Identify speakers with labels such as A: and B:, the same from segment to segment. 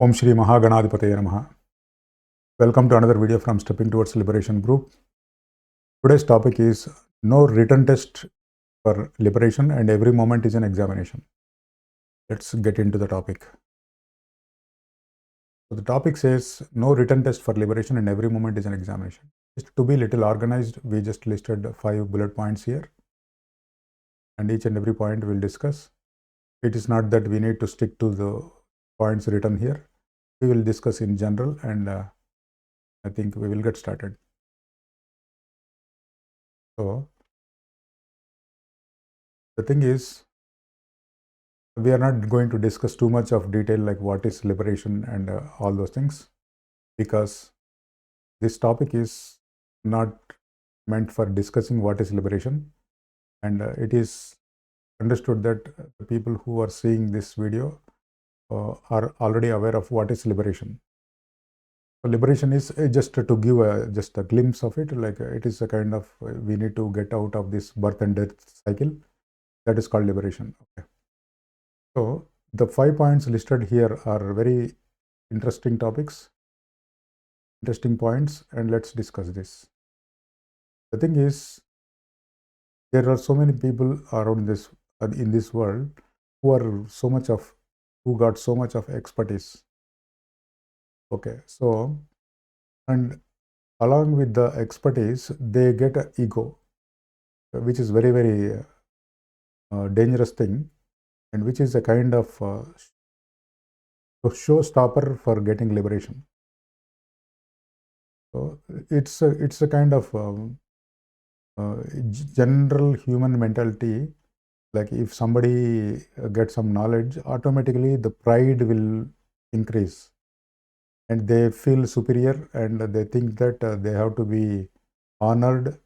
A: Om Shri Mahaganadhipataye Namaha. Welcome to another video from Stepping Towards Liberation Group. Today's topic is no written test for liberation and every moment is an examination. Let's get into the topic. So the topic says no written test for liberation and every moment is an examination. Just to be little organized, we just listed 5 bullet points here and each and every point we'll discuss. It is not that we need to stick to the points written here. We will discuss in general and I think we will get started. So the thing is, we are not going to discuss too much of detail like what is liberation and all those things, because this topic is not meant for discussing what is liberation, and it is understood that the people who are seeing this video are already aware of what is liberation. So liberation is just to give just a glimpse of it, like it is a kind of we need to get out of this birth and death cycle. That is called liberation. Okay. So the 5 points listed here are very interesting topics, interesting points, and let's discuss this. The thing is, there are so many people around this in this world who got so much of expertise. Okay, so and along with the expertise, they get an ego, which is very very dangerous thing, and which is a kind of showstopper for getting liberation. So it's a kind of general human mentality. Like if somebody gets some knowledge, automatically the pride will increase and they feel superior and they think that they have to be honored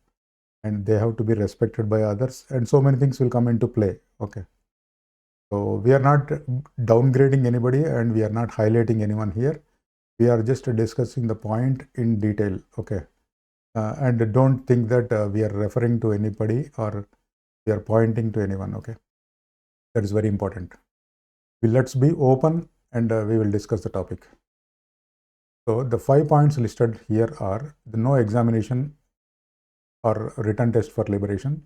A: and they have to be respected by others, and so many things will come into play. Okay, so we are not downgrading anybody and we are not highlighting anyone here. We are just discussing the point in detail. Okay, and don't think that we are referring to anybody or we are pointing to anyone. Okay, that is very important. Let's be open and we will discuss the topic. So the 5 points listed here are the no examination or written test for liberation,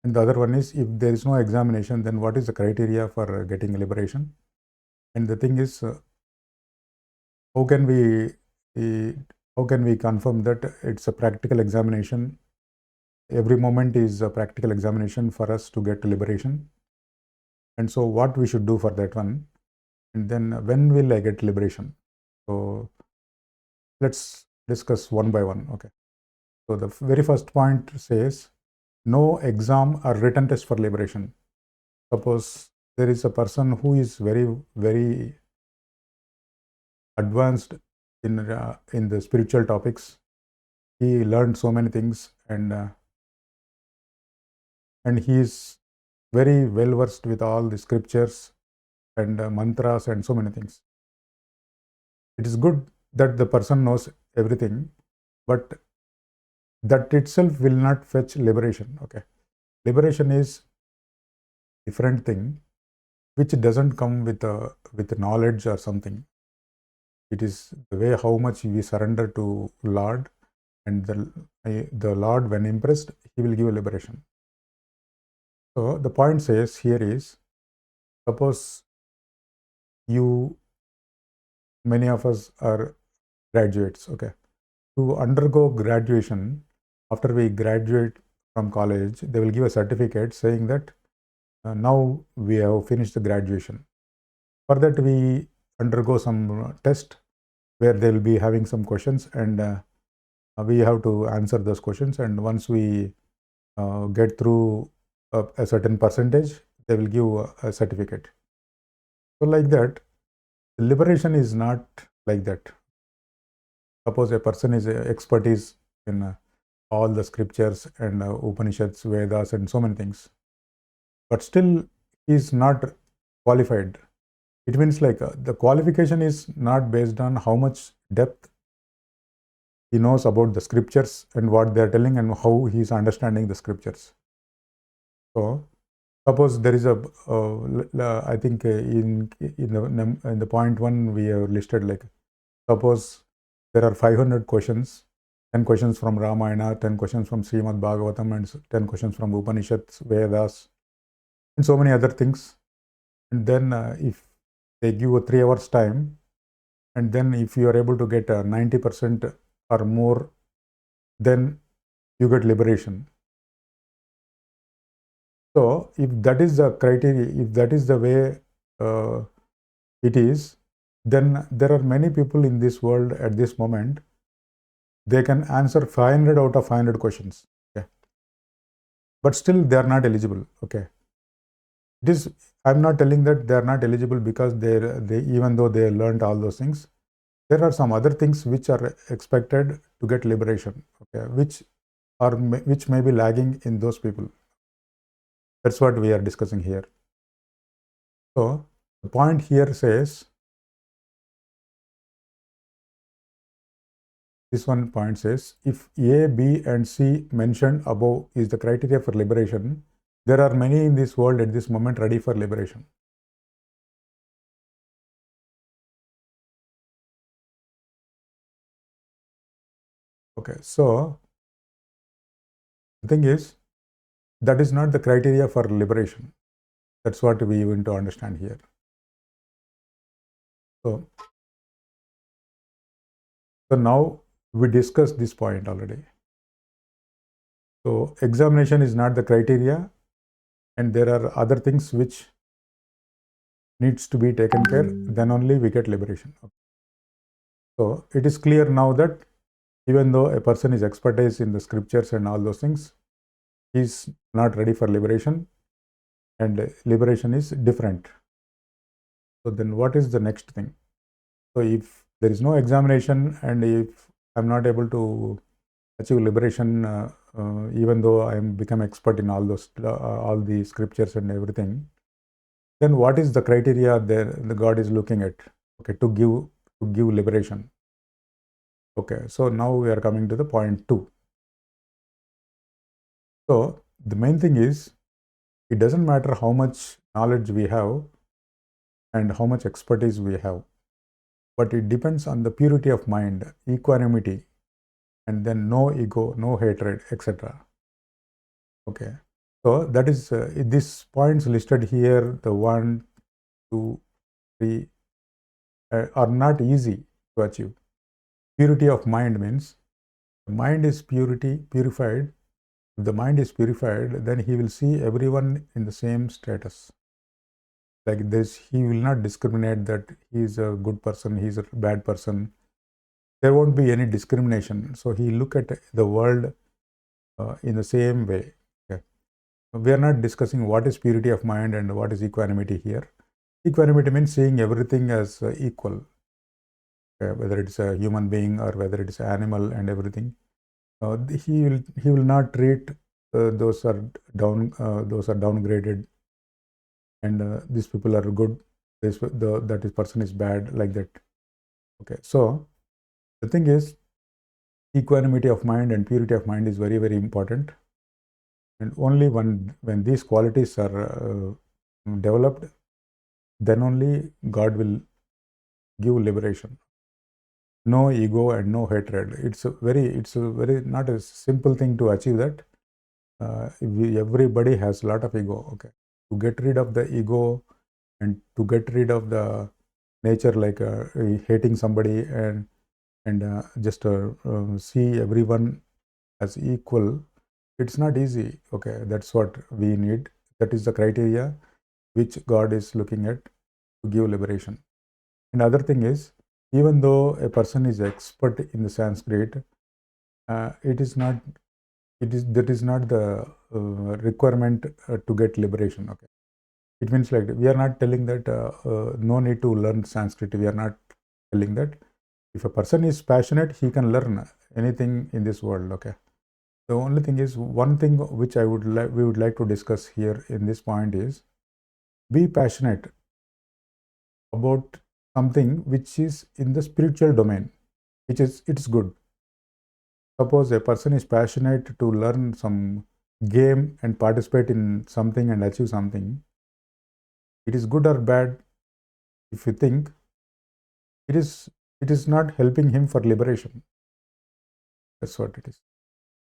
A: and the other one is if there is no examination, then what is the criteria for getting liberation? And the thing is, how can we confirm that it's a practical examination? Every moment is a practical examination for us to get liberation. And so what we should do for that one, and then when will I get liberation? So let's discuss one by one. Okay, so the very first point says no exam or written test for liberation. Suppose there is a person who is very very advanced in the spiritual topics. He learned so many things and he is very well versed with all the scriptures and mantras and so many things. It is good that the person knows everything, but that itself will not fetch liberation. Okay, liberation is different thing, which doesn't come with knowledge or something. It is the way how much we surrender to Lord, and the Lord, when impressed, He will give liberation. So the point says here is, suppose many of us are graduates. Okay, to undergo graduation, after we graduate from college, they will give a certificate saying that now we have finished the graduation. For that, we undergo some test where they will be having some questions, and we have to answer those questions. And once we get through a certain percentage, they will give a certificate. So like that, liberation is not like that. Suppose a person is expertise in all the scriptures and Upanishads, Vedas, and so many things, but still he is not qualified. It means like the qualification is not based on how much depth he knows about the scriptures and what they are telling and how he is understanding the scriptures. So Suppose there is a, I think in the point one we have listed, like suppose there are 500 questions, 10 questions from Ramayana, 10 questions from Srimad Bhagavatam, and 10 questions from Upanishads, Vedas, and so many other things. And then if they give a 3 hours time, and then if you are able to get 90% or more, then you get liberation. So if that is the criteria, if that is the way it is, then there are many people in this world at this moment, they can answer 500 out of 500 questions, okay, but still they are not eligible, okay. This, I'm not telling that they are not eligible because they even though they learned all those things, there are some other things which are expected to get liberation, okay, which may be lagging in those people. That's what we are discussing here. So the point here says, this one point says, if A, B, and C mentioned above is the criteria for liberation, there are many in this world at this moment ready for liberation. Okay, so the thing is, that is not the criteria for liberation. That's what we want to understand here. So now we discussed this point already. So examination is not the criteria, and there are other things which needs to be taken care, then only we get liberation. Okay. So it is clear now that even though a person is expertise in the scriptures and all those things, he is not ready for liberation, and liberation is different. So then what is the next thing? So if there is no examination, and if I'm not able to achieve liberation, even though I am become expert in all those all the scriptures and everything, then what is the criteria there the God is looking at, okay, to give liberation? Okay, so now we are coming to the point 2. So the main thing is, it doesn't matter how much knowledge we have and how much expertise we have, but it depends on the purity of mind, equanimity, and then no ego, no hatred, etc. Okay, so that is these points listed here, the 1, 2, 3, are not easy to achieve. Purity of mind means the mind is purified. If the mind is purified, then he will see everyone in the same status. Like this, he will not discriminate that he is a good person, he is a bad person. There won't be any discrimination. So he look at the world in the same way. Okay. We are not discussing what is purity of mind and what is equanimity here. Equanimity means seeing everything as equal, whether it's a human being or whether it's an animal and everything. He will not treat those are downgraded, and these people are good. That person is bad, like that. Okay, so the thing is, equanimity of mind and purity of mind is very, very important. And only when these qualities are developed, then only God will give liberation. No ego and no hatred. It's a very not a simple thing to achieve that. Everybody has a lot of ego. Okay, to get rid of the ego and to get rid of the nature, like hating somebody and just see everyone as equal, it's not easy. Okay, that's what we need. That is the criteria which God is looking at to give liberation. And other thing is, even though a person is expert in the Sanskrit, that is not the requirement to get liberation. Okay, it means like we are not telling that no need to learn Sanskrit. We are not telling that. If a person is passionate, he can learn anything in this world. Okay. The only thing is, one thing which we would like to discuss here in this point is, be passionate about something which is in the spiritual domain, it's good. Suppose a person is passionate to learn some game and participate in something and achieve something, it is good or bad. If you think it is not helping him for liberation. That's what it is.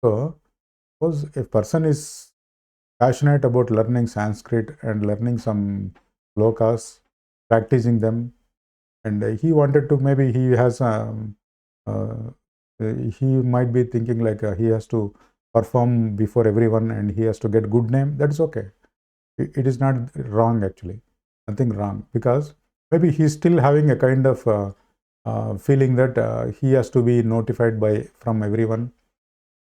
A: So suppose a person is passionate about learning Sanskrit and learning some slokas, practicing them, and he wanted to, maybe he has he might be thinking like he has to perform before everyone and he has to get good name. That's okay. It is not wrong, actually, nothing wrong, because maybe he's still having a kind of feeling that he has to be notified from everyone.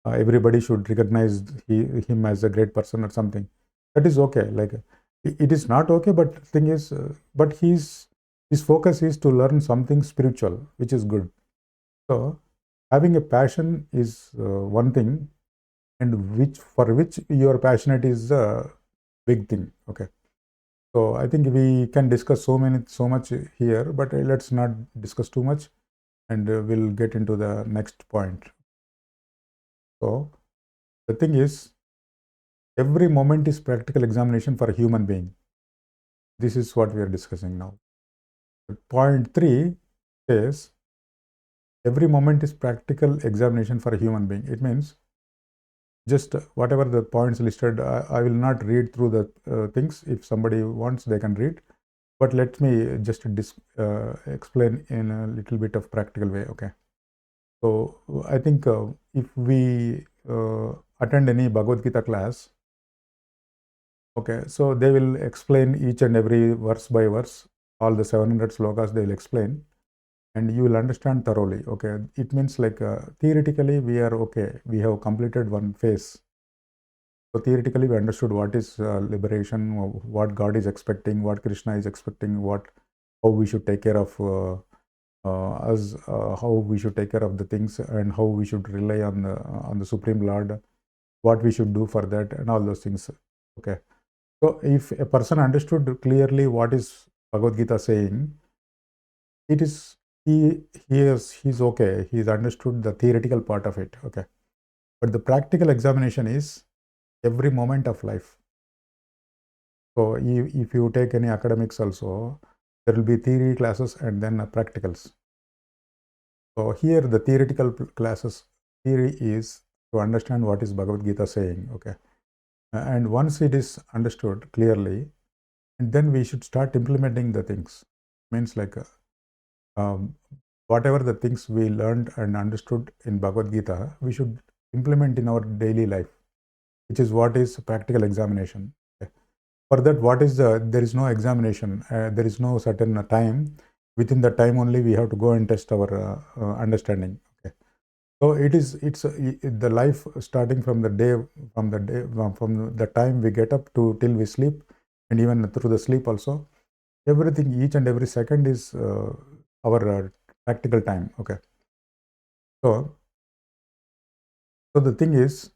A: Everybody should recognize him as a great person or something. That is okay. Like, it is not okay, but thing is, but his focus is to learn something spiritual, which is good. So having a passion is one thing, and for which you are passionate is a big thing. Okay. So I think we can discuss so much here, but let's not discuss too much, and we'll get into the next point. So the thing is, every moment is practical examination for a human being. This is what we are discussing now. Point 3 says every moment is practical examination for a human being. It means just whatever the points listed, I will not read through the things. If somebody wants, they can read. But let me just explain in a little bit of practical way. Okay. So I think if we attend any Bhagavad Gita class, okay, so they will explain each and every verse by verse, all the 700 slokas they will explain, and you will understand thoroughly. Okay, it means like theoretically we are okay. We have completed one phase. So theoretically we understood what is liberation, what God is expecting, what Krishna is expecting, how we should take care of us, how we should take care of the things, and how we should rely on the Supreme Lord, what we should do for that, and all those things. Okay. So if a person understood clearly what is Bhagavad Gita saying, it is he's okay. He's understood the theoretical part of it. Okay. But the practical examination is every moment of life. So if you take any academics also, there will be theory classes and then practicals. So here the theoretical classes, theory is to understand what is Bhagavad Gita saying. Okay. And once it is understood clearly, and then we should start implementing the things. Means like whatever the things we learned and understood in Bhagavad Gita, we should implement in our daily life, which is what is practical examination. Okay. For that, there is no examination, there is no certain time. Within the time only, we have to go and test our understanding. Okay. So it's the life starting from from the time we get up to till we sleep, and even through the sleep also. Everything, each and every second is our practical time. Okay. So the thing is,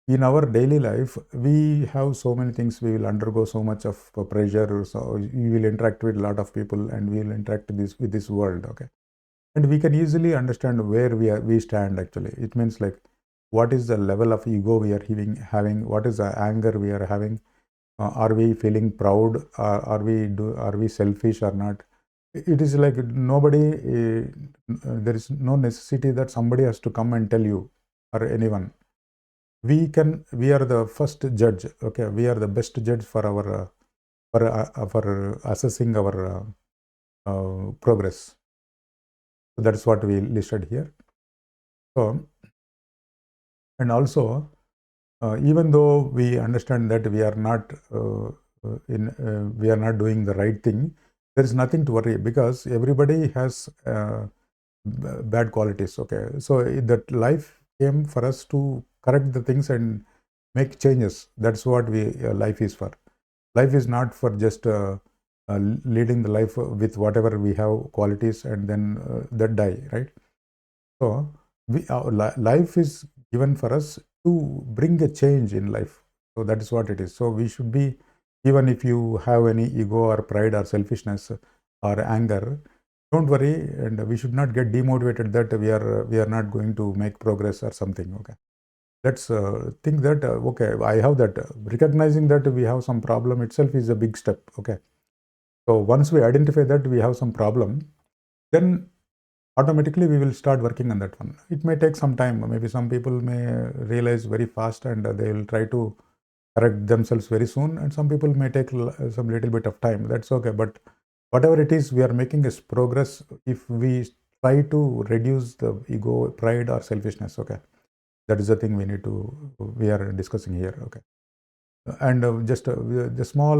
A: in our daily life, we have so many things. We will undergo so much of pressure. So we will interact with a lot of people, and we will interact with this world. Okay. And we can easily understand where we stand actually. It means like what is the level of ego we are having, what is the anger we are having, are we feeling proud, are we selfish or not? It is like nobody, there is no necessity that somebody has to come and tell you or anyone. We are the first judge. Okay, we are the best judge for our for assessing our progress. So that's what we listed here. So, and also, even though we understand that we are not we are not doing the right thing, there is nothing to worry, because everybody has bad qualities. Okay, so that life came for us to correct the things and make changes. That's what life is for. Life is not for just leading the life with whatever we have qualities and then that die, right? So life is given for us to bring a change in life. So that is what it is. So we should be, even if you have any ego or pride or selfishness or anger, don't worry, and we should not get demotivated that we are not going to make progress or something. Okay. let's think that, okay, I have that. Recognizing that we have some problem itself is a big step, okay. So once we identify that we have some problem, then automatically we will start working on that one. It may take some time. Maybe some people may realize very fast and they will try to correct themselves very soon, and some people may take some little bit of time. That's okay. But whatever it is, we are making is progress if we try to reduce the ego, pride, or selfishness. Okay, that is the thing we are discussing here. Okay. And just the small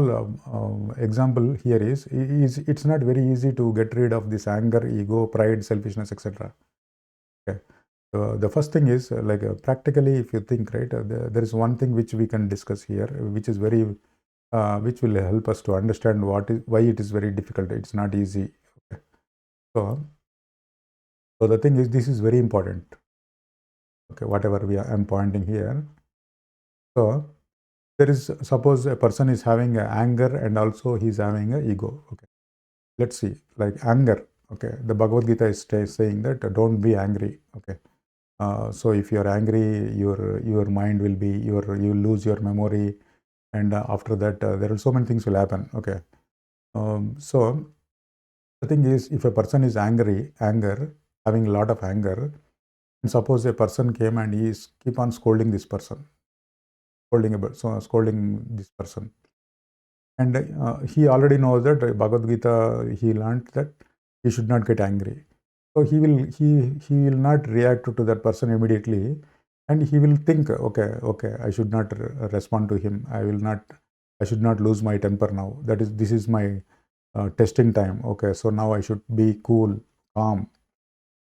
A: example here is it's not very easy to get rid of this anger, ego, pride, selfishness, etc. Okay. The first thing is practically, if you think, right, there is one thing which we can discuss here, which is very which will help us to understand why it is very difficult. It's not easy. Okay. So the thing is, this is very important. Okay, whatever I'm pointing here. So there is, suppose a person is having anger and also he's having a ego. Okay, let's see, like anger. Okay, the Bhagavad Gita is saying that don't be angry. Okay, so if you're angry, your mind will be you lose your memory, and after that there are so many things will happen. Okay, so the thing is, if a person is having a lot of anger, and suppose a person came and he is keep on scolding this person, scolding this person, and he already knows that Bhagavad Gita, he learned that he should not get angry. So he will not react to that person immediately, and he will think, okay, I should not respond to him. I should not lose my temper now. This is my testing time. Okay, so now I should be cool, calm.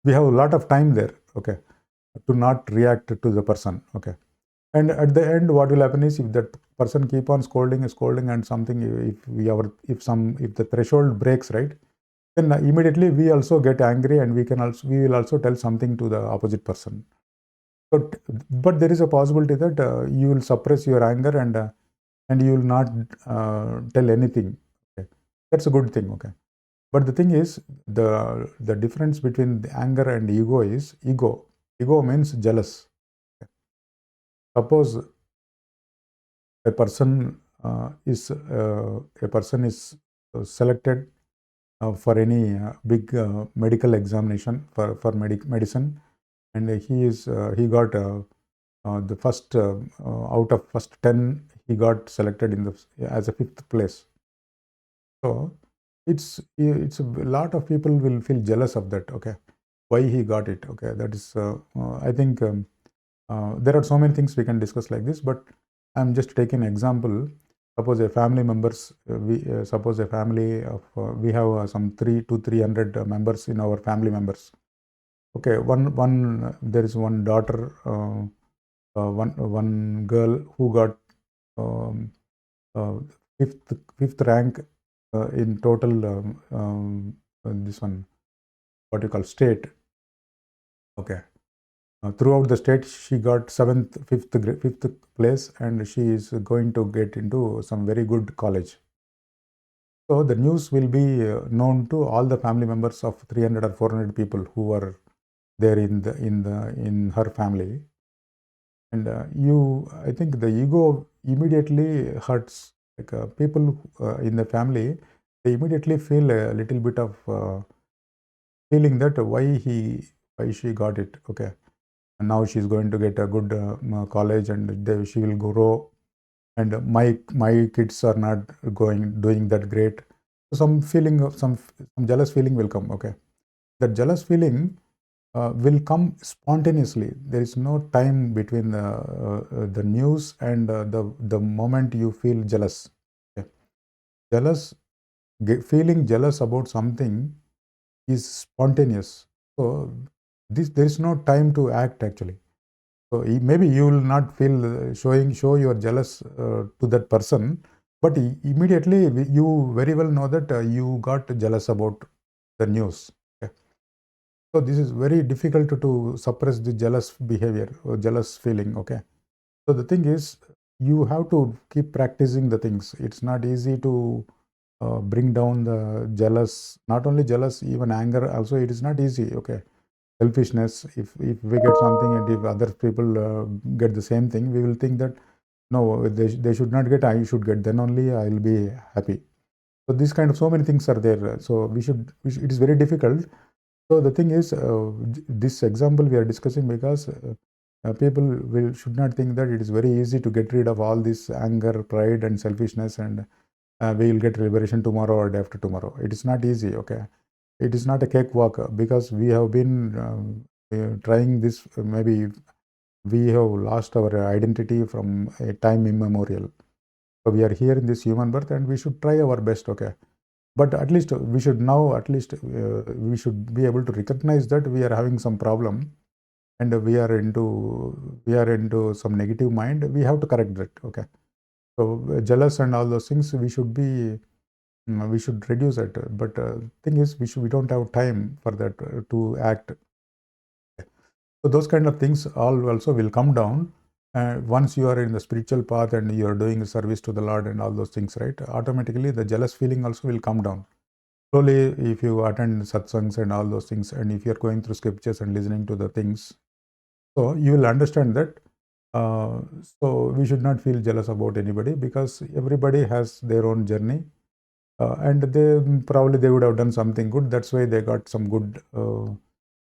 A: We have a lot of time there. Okay, to not react to the person. Okay, and at the end, what will happen is, if that person keep on scolding, and something, if the threshold breaks, right, then immediately we also get angry, and we will also tell something to the opposite person. But there is a possibility that you will suppress your anger, and you will not tell anything. Okay, that's a good thing. Okay, but the thing is, the difference between the anger and ego is ego. Ego means jealous. Okay. Suppose a person is selected for any big medical examination for medicine, and he got the first out of first 10, he got selected as a 5th place. So it's a lot of people will feel jealous of that. Okay, why he got it. Okay, that is I think there are so many things we can discuss like this, but I'm just taking an example. Suppose a family members, suppose a family of we have some 300 members in our family members. Okay, there is one daughter, one girl who got fifth rank in total. This one, what you call state. Okay. Throughout the state, she got fifth place, and she is going to get into some very good college. So the news will be known to all the family members of 300 or 400 people who are there in her family, and I think the ego immediately hurts. Like people in the family, they immediately feel a little bit of feeling that why she got it. Okay. And now she's going to get a good college, and she will grow, and my kids are not doing that great. So some feeling of some jealous feeling will come. Okay, that jealous feeling will come spontaneously. There is no time between the news and the moment you feel jealous. Okay. Feeling jealous about something is spontaneous. So there is no time to act actually. So maybe you will not feel show your jealous to that person, but immediately you very well know that you got jealous about the news. Okay. So this is very difficult to suppress the jealous behavior or jealous feeling. Okay. So the thing is, you have to keep practicing the things. It's not easy to bring down the jealous, not only jealous, even anger also, it is not easy. Okay. selfishness. If we get something and if other people get the same thing, we will think that no, they should not get, I should get, then only I will be happy. So this kind of, so many things are there. So we should it is very difficult. So the thing is, this example we are discussing because people should not think that it is very easy to get rid of all this anger, pride, and selfishness, and we will get liberation tomorrow or day after tomorrow. It is not easy. Okay, it is not a cakewalk because we have been trying this. Maybe we have lost our identity from a time immemorial. So we are here in this human birth, and we should try our best. Okay, but at least we should now, at least we should be able to recognize that we are having some problem, and we are into some negative mind. We have to correct that. Okay, so jealous and all those things, we should be we should reduce it. But thing is, we don't have time for that to act. So those kind of things all also will come down. Once you are in the spiritual path and you are doing service to the Lord and all those things, right? Automatically the jealous feeling also will come down. Slowly, if you attend satsangs and all those things, and if you are going through scriptures and listening to the things, so you will understand that. So we should not feel jealous about anybody because everybody has their own journey, and they would have done something good. That's why they got some good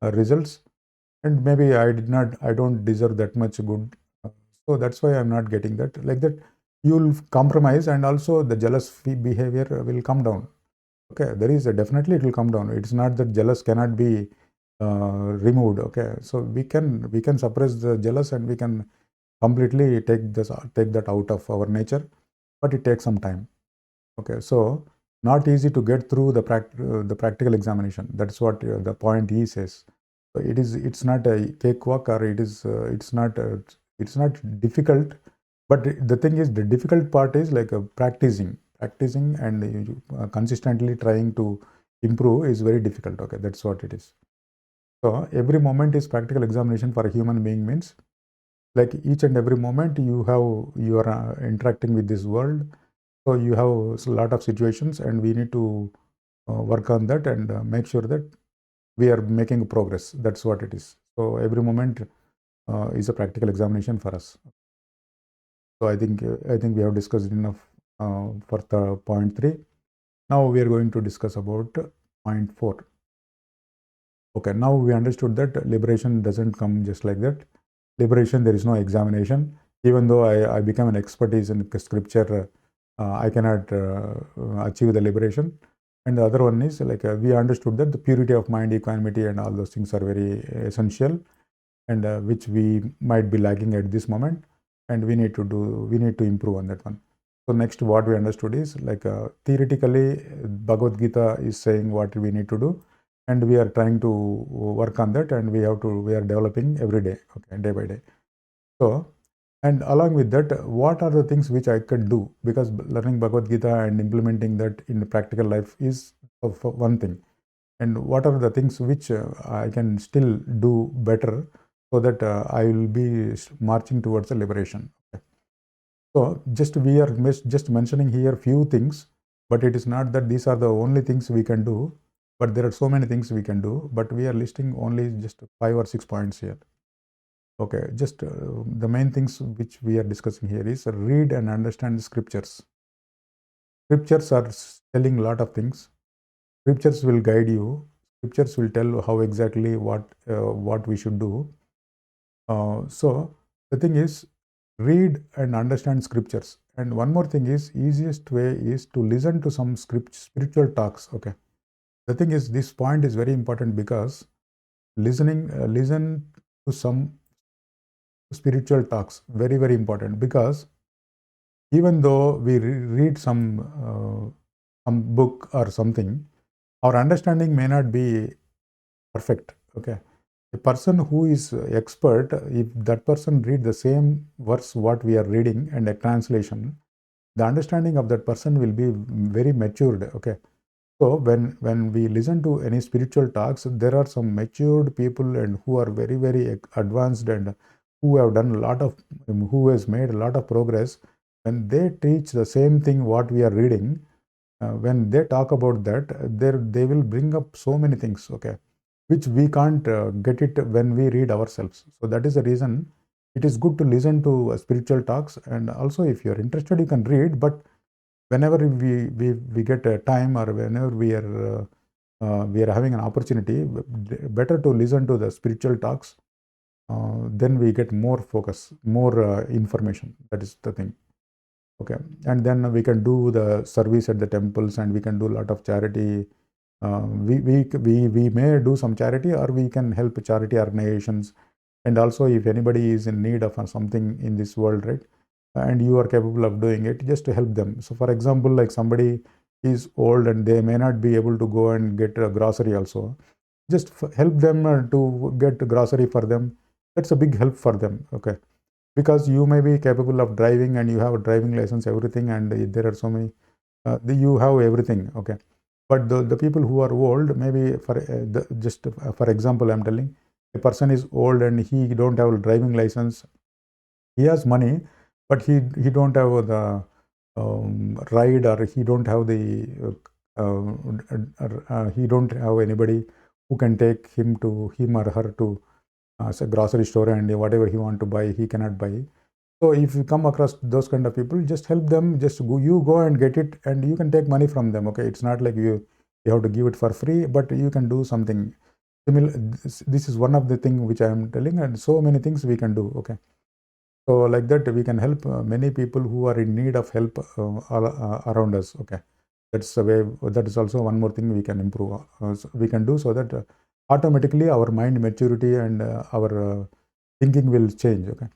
A: results. And maybe I don't deserve that much good. So that's why I'm not getting that. Like that, you'll compromise, and also the jealous behavior will come down. Okay, there is definitely it will come down. It's not that jealous cannot be removed. Okay, so we can suppress the jealous, and we can completely take that out of our nature, but it takes some time. Okay, so not easy to get through the practical examination. That's what the point he says. So it's not a cakewalk, or it's not difficult. But the thing is, the difficult part is like practicing and consistently trying to improve is very difficult. Okay, that's what it is. So every moment is practical examination for a human being. Means like each and every moment you are interacting with this world. So you have a lot of situations, and we need to work on that and make sure that we are making progress. That's what it is. So every moment is a practical examination for us. So I think we have discussed enough for the point 3. Now we are going to discuss about point 4. Okay, now we understood that liberation doesn't come just like that. Liberation, there is no examination. Even though I become an expertise in scripture, I cannot achieve the liberation. And the other one is like we understood that the purity of mind, equanimity, and all those things are very essential, and which we might be lagging at this moment, and we need to improve on that one. So next, what we understood is like theoretically, Bhagavad Gita is saying what we need to do, and we are trying to work on that, and we are developing every day, okay, day by day. So, and along with that, what are the things which I could do? Because learning Bhagavad Gita and implementing that in the practical life is one thing. And what are the things which I can still do better so that I will be marching towards a liberation? Okay. So we are just mentioning here few things, but it is not that these are the only things we can do. But there are so many things we can do, but we are listing only just 5 or 6 points here. Okay, just the main things which we are discussing here is read and understand the scriptures. Scriptures are telling a lot of things. Scriptures will guide you. Scriptures will tell how exactly what we should do. So the thing is, read and understand scriptures. And one more thing is, easiest way is to listen to some spiritual talks. Okay, the thing is, this point is very important because listen to some spiritual talks, very very important, because even though we read some book or something, our understanding may not be perfect. Okay, a person who is expert, if that person read the same verse what we are reading and a translation, the understanding of that person will be very matured. Okay, so when we listen to any spiritual talks, there are some matured people and who are very very advanced and who have done a lot of who has made a lot of progress. When they teach the same thing what we are reading, when they talk about that, they will bring up so many things. Okay, which we can't get it when we read ourselves. So that is the reason it is good to listen to spiritual talks, and also if you're interested, you can read, but whenever we get a time, or whenever we are having an opportunity, better to listen to the spiritual talks. Then we get more focus, more information. That is the thing. Okay, and then we can do the service at the temples, and we can do a lot of charity. We may do some charity, or we can help charity organizations. And also, if anybody is in need of something in this world, right, and you are capable of doing it, just to help them. So for example, like somebody is old and they may not be able to go and get a grocery also, just help them to get grocery for them. That's a big help for them. Okay, because you may be capable of driving, and you have a driving license, everything, and there are so many, you have everything. Okay, but the people who are old, maybe just for example, I'm telling, a person is old and he don't have a driving license. He has money, but he don't have the ride, or he don't have the he don't have anybody who can take him or her to say grocery store, and whatever he want to buy, he cannot buy. So if you come across those kind of people, just help them. Just go and get it, and you can take money from them. Okay, it's not like you have to give it for free, but you can do something similar. This is one of the thing which I am telling, and so many things we can do. Okay, so like that we can help many people who are in need of help around us. Okay, that's a way. That is also one more thing we can improve. We can do, so that automatically our mind maturity and our thinking will change. Okay.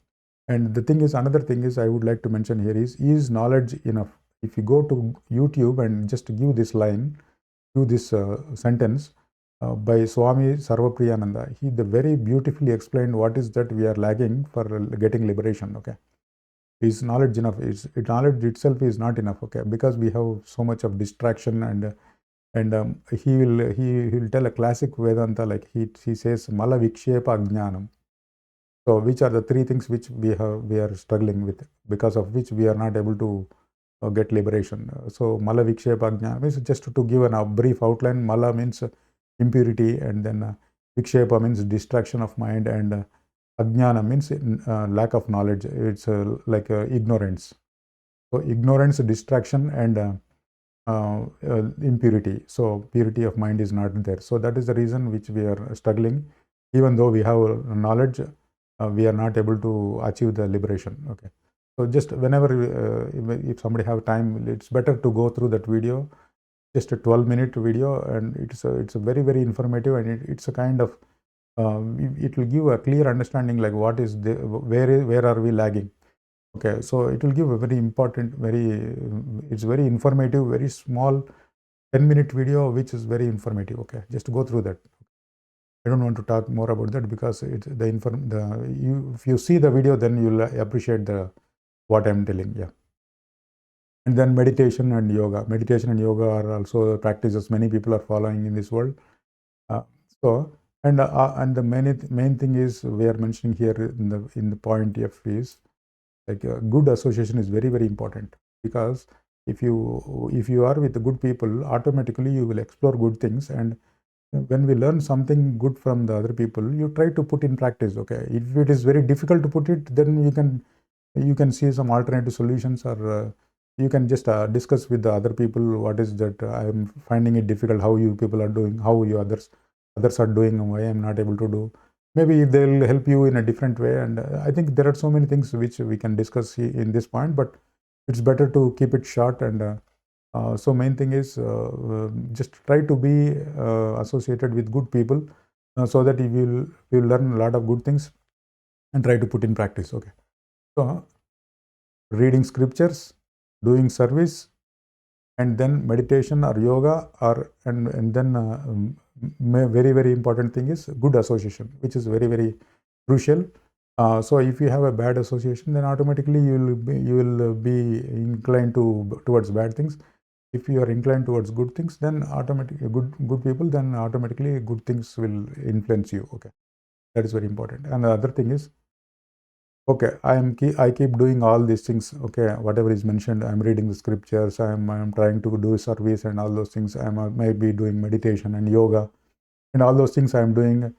A: And the thing is, another thing is I would like to mention here is knowledge enough? If you go to YouTube and just give this line, give this sentence by Swami Sarvapriyananda, he very beautifully explained what is that we are lagging for getting liberation. Okay, is knowledge enough? Knowledge itself is not enough. Okay, because we have so much of distraction, and he will tell a classic Vedanta, like he says Mala Vikshepa Ajnanam. So which are the three things which we are struggling with, because of which we are not able to get liberation. So Mala Vikshepa Ajnana means, just to give a brief outline, Mala means impurity, and then Vikshepa means distraction of mind, and Ajnana means lack of knowledge. It's like ignorance. So ignorance, distraction, and impurity. So purity of mind is not there. So that is the reason which we are struggling. Even though we have knowledge, we are not able to achieve the liberation. Okay, so just whenever if somebody have time, it's better to go through that video, just a 12-minute video, and it's a very informative, and it's a kind of it will give a clear understanding, like what is the where are we lagging. Okay, so it will give a very important, it's very informative, very small 10-minute video, which is very informative. Okay, just go through that. I don't want to talk more about that, because it's if you see the video, then you'll appreciate what I'm telling. Yeah. And then meditation and yoga. Meditation and yoga are also practices many people are following in this world. And the main thing is we are mentioning here in the point F is, like good association is very important, because if you are with the good people, automatically you will explore good things, and when we learn something good from the other people, you try to put in practice. Okay, if it is very difficult to put it, then you can see some alternative solutions, or you can just discuss with the other people, what is that I am finding it difficult, how you people are doing, how you others are doing, and why I am not able to do. Maybe they'll help you in a different way, and I think there are so many things which we can discuss in this point, but it's better to keep it short. And so main thing is just try to be associated with good people, so that you will learn a lot of good things and try to put in practice. Okay, so reading scriptures, doing service, and then meditation or yoga, and then very important thing is good association, which is very crucial. So if you have a bad association, then automatically you will be inclined towards bad things. If you are inclined towards good things, then automatically good people, then automatically good things will influence you. Okay, that is very important. And the other thing is, okay, I keep doing all these things. Okay, whatever is mentioned, I'm reading the scriptures, I'm trying to do service and all those things. I may be doing meditation and yoga, and all those things I am doing.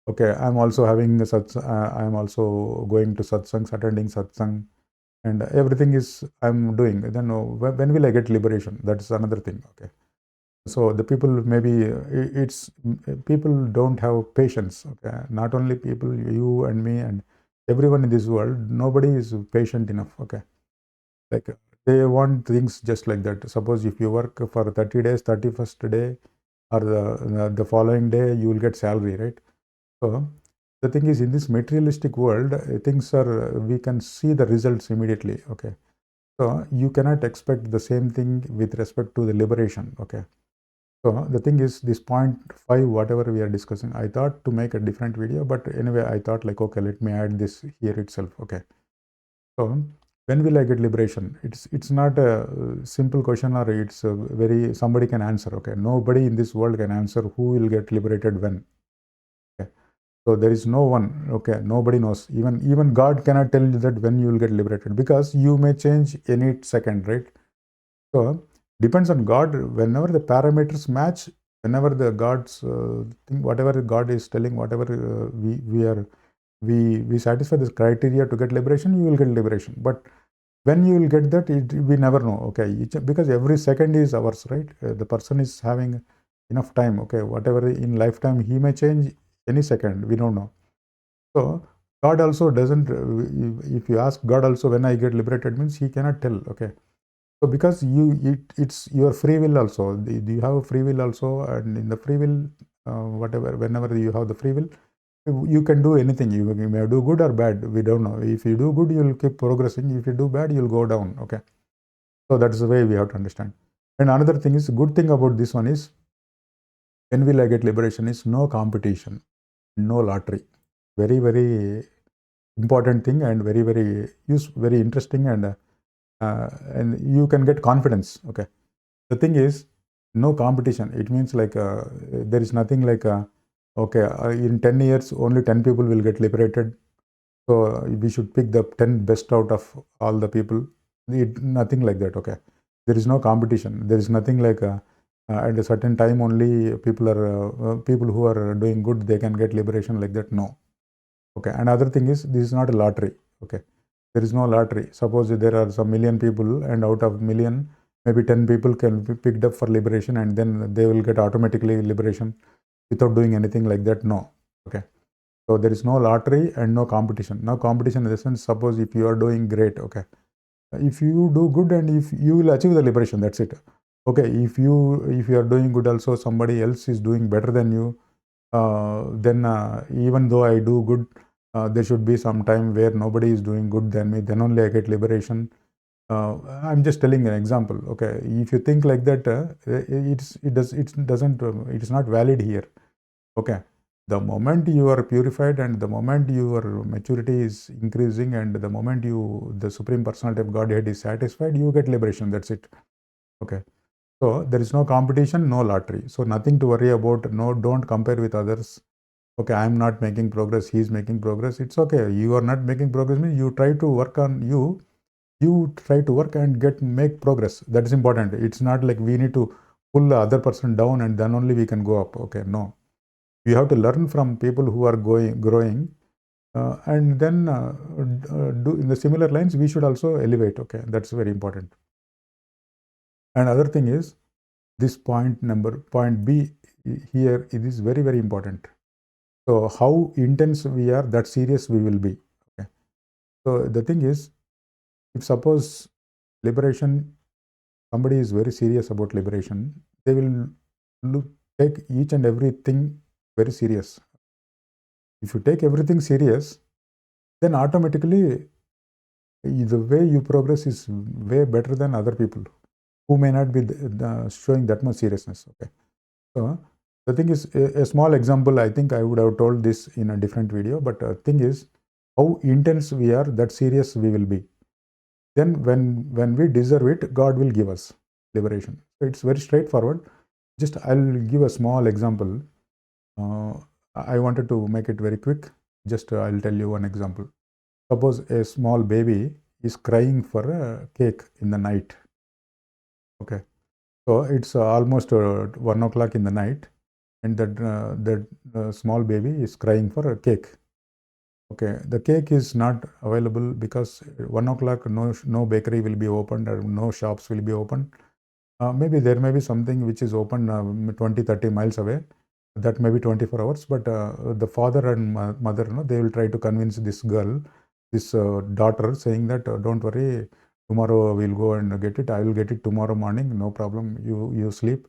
A: Okay, I'm also having I am also going to satsangs, attending satsang, and everything is I'm doing. Then when will I get liberation? That is another thing. Okay, so the people maybe it's people don't have patience. Okay, not only people, you and me and everyone in this world, nobody is patient enough. Okay, like they want things just like that. Suppose if you work for 30 days, 31st day or the following day, you will get salary, right? So the thing is, in this materialistic world, things are, we can see the results immediately. Okay, so you cannot expect the same thing with respect to the liberation. Okay, so the thing is, this point 5, whatever we are discussing, I thought to make a different video, but anyway, I thought like, okay, let me add this here itself. Okay, so when will I get liberation? It's not a simple question, or it's a very somebody can answer. Okay, nobody in this world can answer who will get liberated when. Okay, so there is no one. Okay, nobody knows. Even God cannot tell you that when you will get liberated, because you may change any second, right? So depends on God. Whenever the parameters match, whenever the God's thing, whatever God is telling, whatever we satisfy this criteria to get liberation, you will get liberation. But when you will get that, we never know. Okay, because every second is ours, right? The person is having enough time. Okay, whatever in lifetime, he may change any second. We don't know. So God also doesn't. If you ask God also when I get liberated, means he cannot tell. Okay. So because it's your free will also. Do you have a free will also? And in the free will, whenever you have the free will, you can do anything. You may do good or bad. We don't know. If you do good, you'll keep progressing. If you do bad, you'll go down. Okay. So that's the way we have to understand. And another thing is, good thing about this one is, when will I get liberation is no competition, no lottery. Very, very important thing, and very, very interesting, and you can get confidence. Okay. The thing is, no competition. It means like there is nothing like okay, in 10 years only 10 people will get liberated, so we should pick the 10 best out of all the people. Nothing like that. Okay, there is no competition. There is nothing like at a certain time only people who are doing good, they can get liberation like that. No. Okay, another thing is, this is not a lottery. Okay, there is no lottery. Suppose there are some million people, and out of million, maybe 10 people can be picked up for liberation, and then they will get automatically liberation without doing anything like that. No. Okay, so there is no lottery and no competition. No competition in the sense, suppose if you are doing great, okay, if you do good and if you will achieve the liberation, that's it. Okay, if you are doing good also, somebody else is doing better than you, then even though I do good, there should be some time where nobody is doing good than me, then only I get liberation. I'm just telling an example. Okay, if you think like that, it is not valid here. Okay, the moment you are purified, and the moment your maturity is increasing, and the moment the Supreme Personality of Godhead is satisfied, you get liberation. That's it. Okay. So there is no competition, no lottery. So nothing to worry about. No, don't compare with others. Okay, I'm not making progress, he's making progress. It's okay. You are not making progress means you try to work on you. You try to work and make progress. That is important. It's not like we need to pull the other person down and then only we can go up. Okay, no. You have to learn from people who are growing, and then do in the similar lines. We should also elevate. Okay, that's very important. And other thing is, this point B here, it is very, very important. So how intense we are, that serious we will be. Okay. So the thing is, if suppose liberation, somebody is very serious about liberation, they will take each and everything very serious. If you take everything serious, then automatically the way you progress is way better than other people who may not be showing that much seriousness. Okay. So the thing is, a small example, I think I would have told this in a different video, but the thing is, how intense we are, that serious we will be. Then when we deserve it, God will give us liberation. So it's very straightforward. Just I'll give a small example. I wanted to make it very quick. Just I'll tell you one example. Suppose a small baby is crying for a cake in the night. Okay. So it's almost 1 o'clock in the night. and that small baby is crying for a cake. Okay, the cake is not available because 1 o'clock no bakery will be opened or no shops will be open. Maybe there may be something which is open 20-30 miles away. That may be 24 hours, but the father and mother, they will try to convince this girl, this daughter, saying that don't worry, tomorrow we'll go and get it. I will get it tomorrow morning, no problem. You sleep,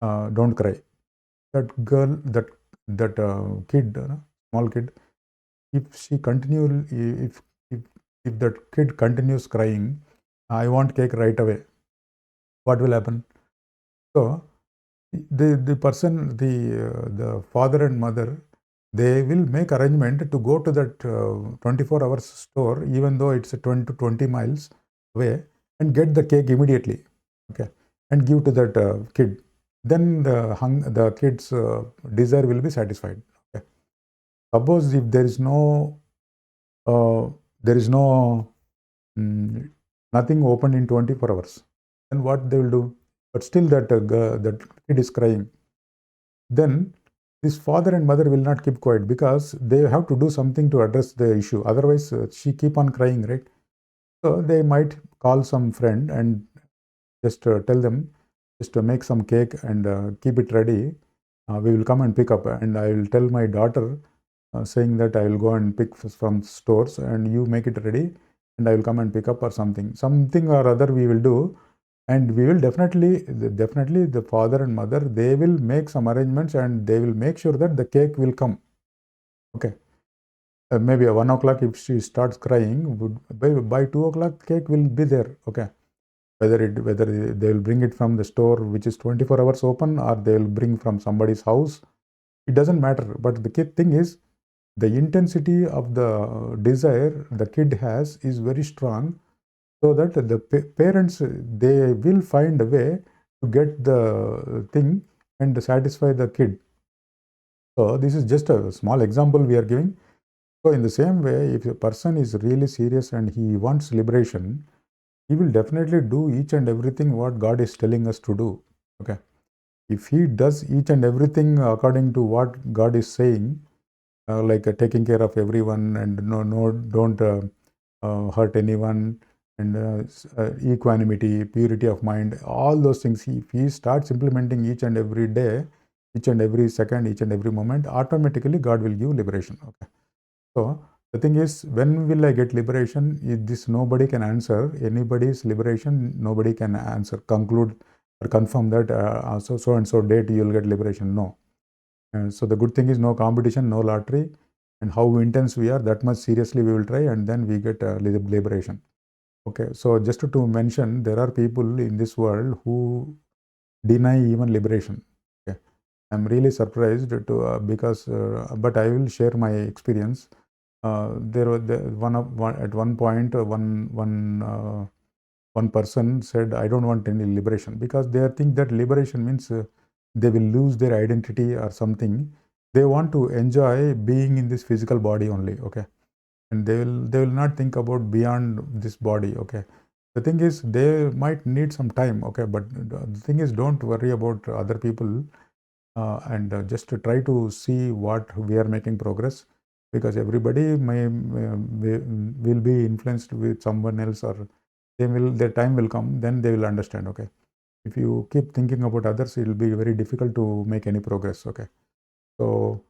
A: don't cry. That girl, that kid, small kid, if she continue, if that kid continues crying, I want cake right away. What will happen? So the person, the father and mother, they will make arrangement to go to that 24 hours store, even though it's 20 to 20 miles away, and get the cake immediately, okay, and give to that kid. Then the kid's desire will be satisfied. Okay. Suppose if there is no nothing open in 24 hours, then what they will do? But still that kid is crying. Then this father and mother will not keep quiet because they have to do something to address the issue. Otherwise, she keep on crying, right? So they might call some friend and just tell them, just make some cake and keep it ready. We will come and pick up, and I will tell my daughter saying that I will go and pick from stores, and you make it ready, and I will come and pick up or something or other we will do. And we will definitely the father and mother, they will make some arrangements and they will make sure that the cake will come. Okay. Maybe at 1 o'clock, if she starts crying, by 2 o'clock cake will be there. Okay. Whether they will bring it from the store which is 24 hours open, or they will bring from somebody's house, it doesn't matter. But the thing is, the intensity of the desire the kid has is very strong, so that the parents, they will find a way to get the thing and satisfy the kid. So this is just a small example we are giving. So in the same way, if a person is really serious and he wants liberation, he will definitely do each and everything what God is telling us to do. Okay. If he does each and everything according to what God is saying, like taking care of everyone and don't hurt anyone, and equanimity, purity of mind, all those things, if he starts implementing each and every day, each and every second, each and every moment, automatically God will give liberation. Okay. So the thing is, when will I get liberation? This nobody can answer. Anybody's liberation, nobody can answer, conclude or confirm that so and so date you will get liberation. No. So the good thing is no competition, no lottery, and how intense we are, that much seriously we will try, and then we get liberation. Okay, so just to mention, there are people in this world who deny even liberation. Okay, I'm really surprised to because, but I will share my experience. There was at one point one person said, I don't want any liberation, because they think that liberation means they will lose their identity or something. They want to enjoy being in this physical body only. Okay, and they will not think about beyond this body. Okay, the thing is, they might need some time. Okay, but the thing is, don't worry about other people, and just to try to see what we are making progress, because everybody will be influenced with someone else, or their time will come, then they will understand. Okay, if you keep thinking about others, it will be very difficult to make any progress. Okay, so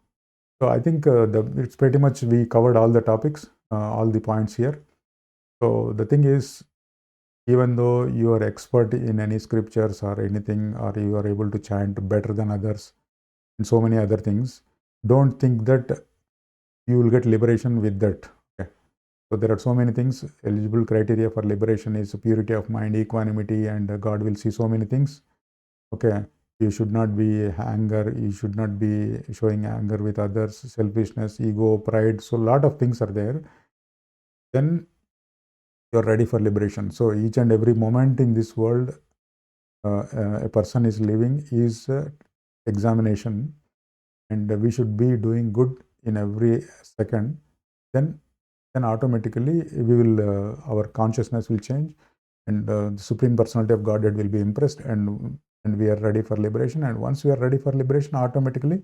A: I think it's pretty much we covered all the topics, all the points here. So the thing is, even though you are expert in any scriptures or anything, or you are able to chant better than others and so many other things, don't think that you will get liberation with that. Okay. So there are so many things. Eligible criteria for liberation is purity of mind, equanimity, and God will see so many things. Okay, you should not be anger, you should not be showing anger with others, selfishness, ego, pride. So a lot of things are there. Then you're ready for liberation. So each and every moment in this world a person is living is examination, and we should be doing good in every second. Then automatically we will our consciousness will change, and the Supreme Personality of Godhead will be impressed, and and we are ready for liberation. And once we are ready for liberation, automatically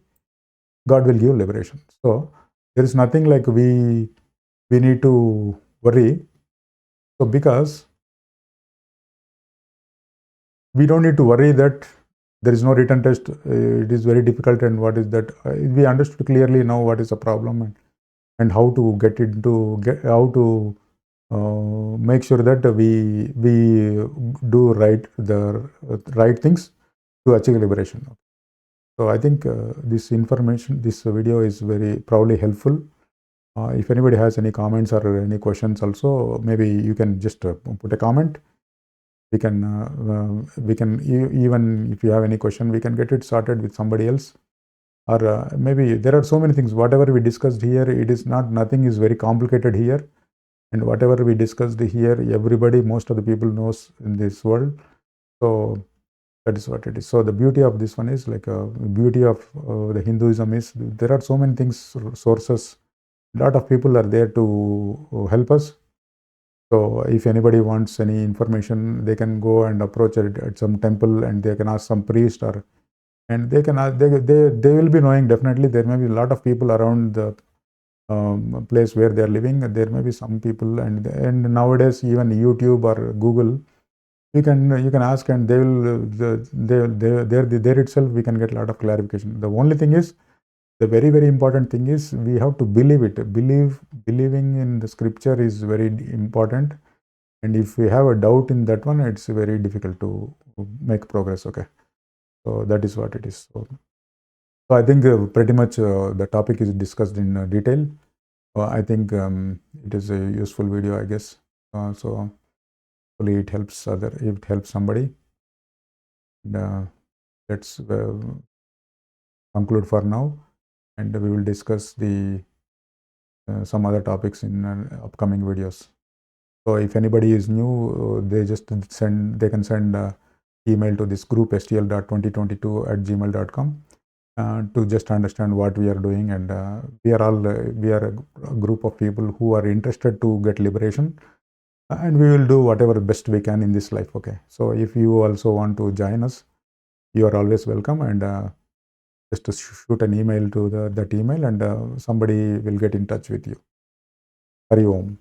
A: God will give liberation. So there is nothing like we need to worry. So because we don't need to worry that there is no written test, it is very difficult, and what is that? We understood clearly now what is the problem, and how to how to make sure that we do the right things to achieve liberation. So I think this information, this video is very probably helpful. If anybody has any comments or any questions also, maybe you can just put a comment. We can even if you have any question, we can get it sorted with somebody else. Or maybe there are so many things. Whatever we discussed here, it is nothing is very complicated here. And whatever we discussed here, everybody, most of the people knows in this world. So that is what it is. So the beauty of this one is like beauty of the Hinduism is there are so many things, sources. A lot of people are there to help us. So if anybody wants any information, they can go and approach at some temple, and they can ask some priest, and they can ask, they will be knowing definitely. There may be a lot of people around the place where they are living. There may be some people, and nowadays even YouTube or Google, you can ask, and they will there itself we can get a lot of clarification. The only thing is, the very, very important thing is we have to believe it. Believing in the scripture is very important. And if we have a doubt in that one, it's very difficult to make progress. Okay. So that is what it is. So I think pretty much the topic is discussed in detail. I think it is a useful video, I guess. So hopefully it helps somebody. And let's conclude for now, and we will discuss the some other topics in upcoming videos. So if anybody is new, they can send email to this group stl.2022@gmail.com to just understand what we are doing. And we are a group of people who are interested to get liberation, and we will do whatever best we can in this life. Okay. So if you also want to join us, you are always welcome, and just to shoot an email to that email, and somebody will get in touch with you. Hari Om.